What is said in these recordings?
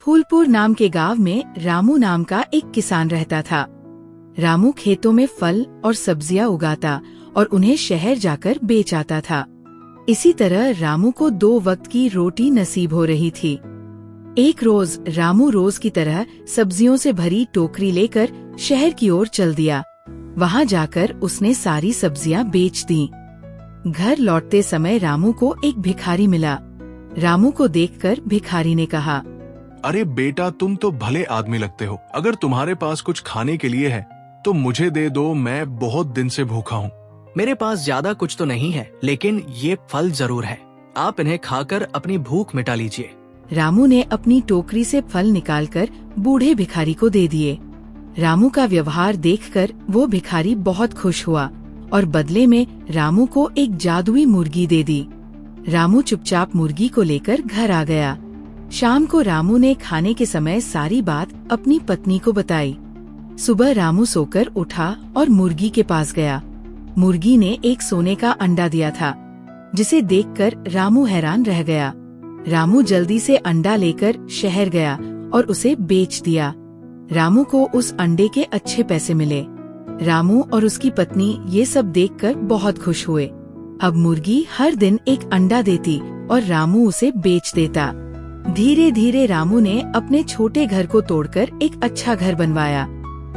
फूलपुर नाम के गांव में रामू नाम का एक किसान रहता था। रामू खेतों में फल और सब्जियां उगाता और उन्हें शहर जाकर बेच आता था। इसी तरह रामू को 2 वक्त की रोटी नसीब हो रही थी। एक रोज रामू रोज की तरह सब्जियों से भरी टोकरी लेकर शहर की ओर चल दिया। वहां जाकर उसने सारी सब्जियां बेच दी। घर लौटते समय रामू को एक भिखारी मिला। रामू को देखकर भिखारी ने कहा, अरे बेटा, तुम तो भले आदमी लगते हो। अगर तुम्हारे पास कुछ खाने के लिए है तो मुझे दे दो, मैं बहुत दिन से भूखा हूँ। मेरे पास ज्यादा कुछ तो नहीं है, लेकिन ये फल जरूर है। आप इन्हें खाकर अपनी भूख मिटा लीजिए। रामू ने अपनी टोकरी से फल निकालकर बूढ़े भिखारी को दे दिए। रामू का व्यवहार देखकर वो भिखारी बहुत खुश हुआ और बदले में रामू को एक जादुई मुर्गी दे दी। रामू चुपचाप मुर्गी को लेकर घर आ गया। शाम को रामू ने खाने के समय सारी बात अपनी पत्नी को बताई। सुबह रामू सोकर उठा और मुर्गी के पास गया। मुर्गी ने एक सोने का अंडा दिया था, जिसे देखकर रामू हैरान रह गया। रामू जल्दी से अंडा लेकर शहर गया और उसे बेच दिया। रामू को उस अंडे के अच्छे पैसे मिले। रामू और उसकी पत्नी ये सब देखकर बहुत खुश हुए। अब मुर्गी हर दिन एक अंडा देती और रामू उसे बेच देता। धीरे धीरे रामू ने अपने छोटे घर को तोड़कर एक अच्छा घर बनवाया,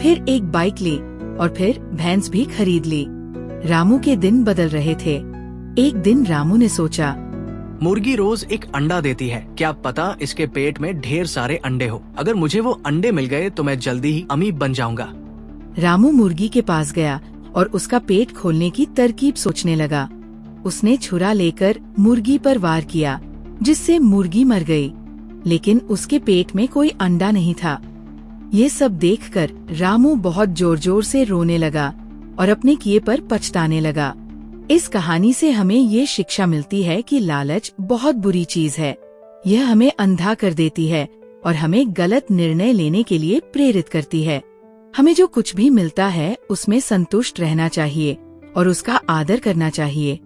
फिर एक बाइक ली और फिर भैंस भी खरीद ली। रामू के दिन बदल रहे थे। एक दिन रामू ने सोचा, मुर्गी रोज एक अंडा देती है, क्या पता इसके पेट में ढेर सारे अंडे हो। अगर मुझे वो अंडे मिल गए तो मैं जल्दी ही अमीर बन जाऊंगा। रामू मुर्गी के पास गया और उसका पेट खोलने की तरकीब सोचने लगा। उसने छुरा लेकर मुर्गी पर वार किया, जिससे मुर्गी मर गई, लेकिन उसके पेट में कोई अंडा नहीं था। ये सब देखकर रामू बहुत जोर जोर से रोने लगा और अपने किए पर पछताने लगा। इस कहानी से हमें ये शिक्षा मिलती है कि लालच बहुत बुरी चीज है। यह हमें अंधा कर देती है और हमें गलत निर्णय लेने के लिए प्रेरित करती है। हमें जो कुछ भी मिलता है उसमें संतुष्ट रहना चाहिए और उसका आदर करना चाहिए।